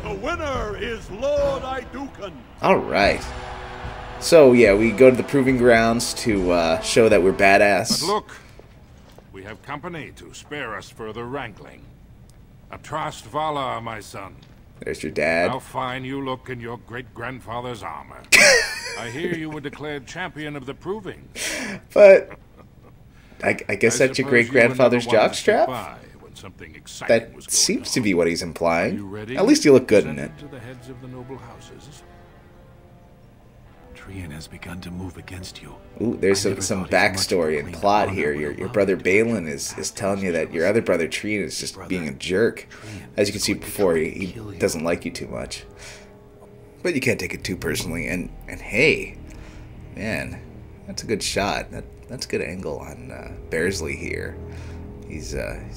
The winner is Lord Idukan. All right. So, yeah, we go to the proving grounds to show that we're badass. But look, we have company to spare us further wrangling. A trust Vala, my son. There's your dad. How fine you look in your great-grandfather's armor. I hear you were declared champion of the proving. But I guess that's your great-grandfather's jockstrap? That seems to be what he's implying. At least you look good in it. To the heads of the noble houses. Trian has begun to move against you. Ooh, there's some backstory and plot here. Your brother Balin is telling you that your other brother Trian is just being a jerk. As you can see before, he doesn't like you too much. But you can't take it too personally. And hey, man, that's a good shot. That's a good angle on Bearsley here. He's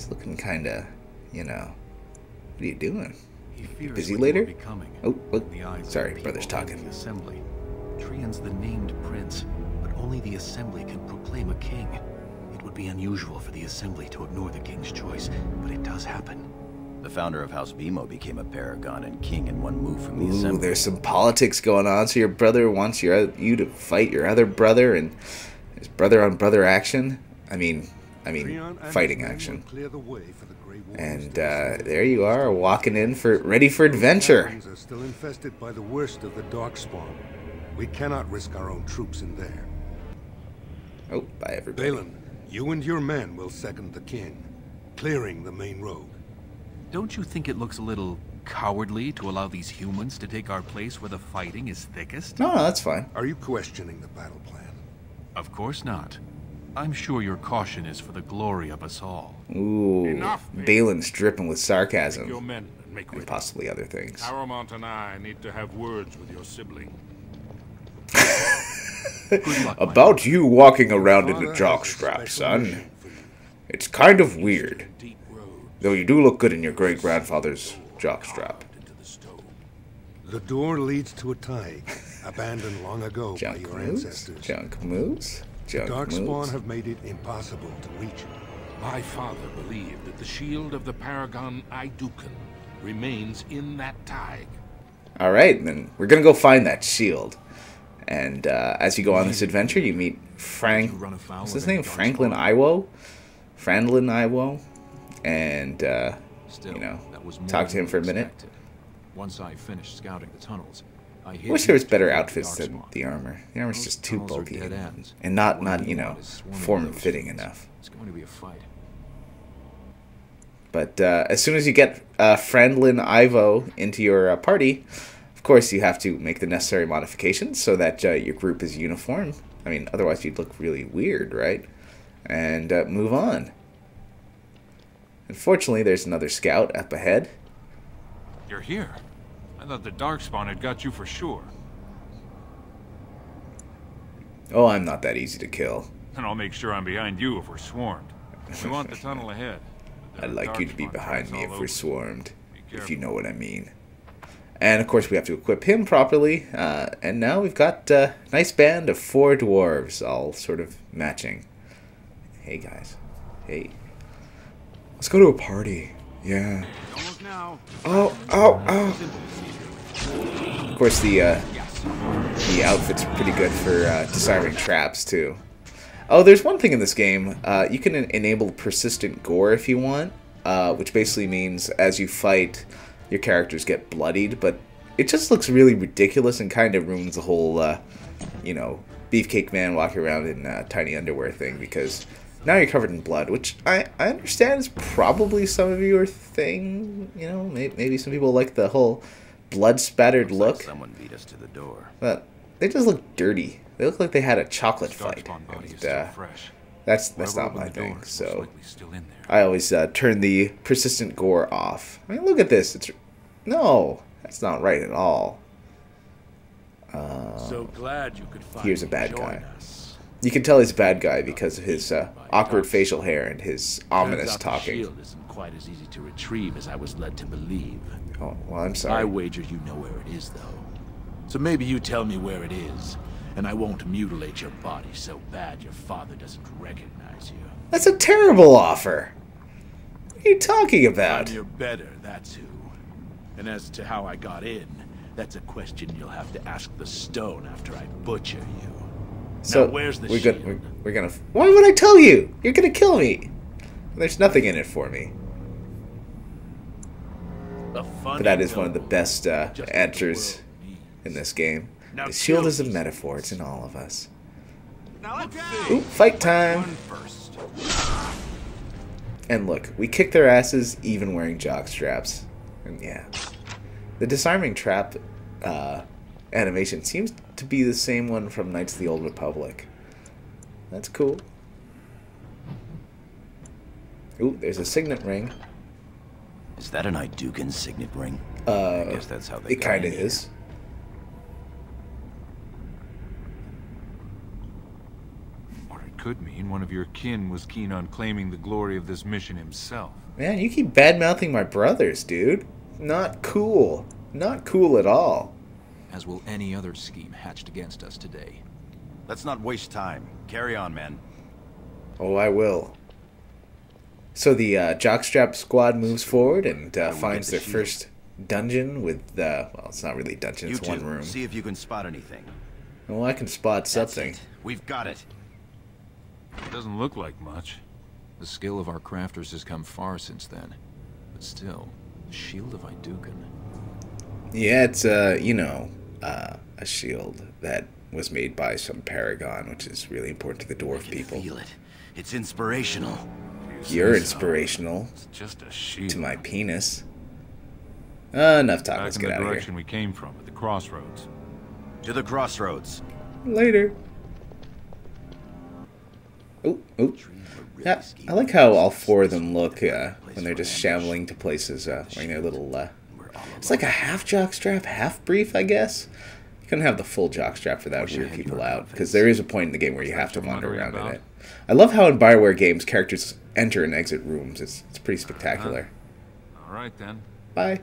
looking kind of, you know. What are you doing? You busy later? Oh, sorry, brother's talking. Assembly. Trian's the named prince, but only the Assembly can proclaim a king. It would be unusual for the Assembly to ignore the king's choice, but it does happen. The founder of House Vimo became a paragon and king in one move from the Assembly. Ooh, there's some politics going on. So your brother wants you to fight your other brother, and it's brother-on-brother action. I mean, fighting action. And there you are, walking in ready for adventure. Are still infested by the worst of the darkspawn. We cannot risk our own troops in there. Oh, bye everybody. Balin, you and your men will second the king, clearing the main road. Don't you think it looks a little cowardly to allow these humans to take our place where the fighting is thickest? No, that's fine. Are you questioning the battle plan? Of course not. I'm sure your caution is for the glory of us all. Ooh, Enough, Balin's dripping with sarcasm. Your men and make And possibly other things. Paramount and I need to have words with your sibling. About you walking around in a jockstrap, son. It's kind of weird. Though you do look good in your great-grandfather's jockstrap. The door leads to a tide, abandoned long ago by your ancestors. Junk moves. Darkspawn have made it impossible to reach. My father believed that the shield of the paragon Idukan remains in that tide. Alright, then we're gonna go find that shield. And as you go on this adventure, you meet what's his name? Franklin Iwo? And, you know, talk to him for a minute. Once I finished scouting the tunnels, I wish there was better outfits than the armor. The armor's just too bulky and not you know, form-fitting enough. It's going to be a fight. But as soon as you get Franklin Ivo into your party, of course you have to make the necessary modifications so that your group is uniform. I mean, otherwise you'd look really weird, right? And move on. Unfortunately, there's another scout up ahead. You're here. I thought the Darkspawn had got you for sure. Oh, I'm not that easy to kill. And I'll make sure I'm behind you if we're swarmed. We want the tunnel ahead. I'd like you to be behind me if we're swarmed, if you know what I mean. And of course we have to equip him properly, and now we've got a nice band of 4 dwarves, all sort of matching. Hey guys, hey. Let's go to a party, yeah. Oh. Of course the outfit's pretty good for disarming traps too. Oh, there's one thing in this game. You can enable persistent gore if you want, which basically means as you fight, your characters get bloodied, but it just looks really ridiculous and kind of ruins the whole, you know, beefcake man walking around in tiny underwear thing, because now you're covered in blood, which I understand is probably some of your thing, you know, maybe some people like the whole blood-spattered look. Like someone beat us to the door. But they just look dirty. They look like they had a chocolate fight. And, that's not my thing, so I always turn the persistent gore off. I mean, look at this. No, that's not right at all. So glad you could here's a bad guy. You can tell he's a bad guy because of his awkward facial hair and his ominous talking. The shield isn't quite as easy to retrieve as I was led to believe. Oh, well, I'm sorry. I wager you know where it is, though. So maybe you tell me where it is, and I won't mutilate your body so bad your father doesn't recognize you. That's a terrible offer. What are you talking about? You're better, that's who. And as to how I got in, that's a question you'll have to ask the stone after I butcher you. So now, where's the we're shield? gonna. Why would I tell you? You're gonna kill me. There's nothing in it for me. But that is one of the best answers in this game. The shield is a metaphor. It's in all of us. Ooh, fight time! And look, we kick their asses even wearing jock straps. And yeah, the disarming trap animation seems to be the same one from Knights of the Old Republic. That's cool. Ooh, there's a signet ring. Is that an Idukan signet ring? I guess that's how they it kind of is. Or it could mean one of your kin was keen on claiming the glory of this mission himself. Man, you keep bad-mouthing my brothers, dude. Not cool. Not cool at all. As will any other scheme hatched against us today. Let's not waste time. Carry on, man. Oh, I will. So the jockstrap squad moves forward and finds their first dungeon with, well, it's not really a dungeon, it's one room. See if you can spot anything. Well, I can spot something. We've got it. It doesn't look like much. The skill of our crafters has come far since then. But still, the shield of Idukan. Yeah, it's, you know, a shield that was made by some paragon, which is really important to the dwarf people. Feel it. It's inspirational. You're inspirational It's just a shield. to my penis. Enough talk. Let's Back in get the out of direction here. we came from, at the crossroads. To the crossroads. Later. Ooh, ooh. Yeah, I like how all four of them look when they're just shambling to places, wearing their little, it's like a half jockstrap, half brief, I guess. You couldn't have the full jockstrap for that would weird people out, because there is a point in the game where you have to wander around in it. I love how in BioWare games, characters enter and exit rooms. It's pretty spectacular. All right, then. Bye.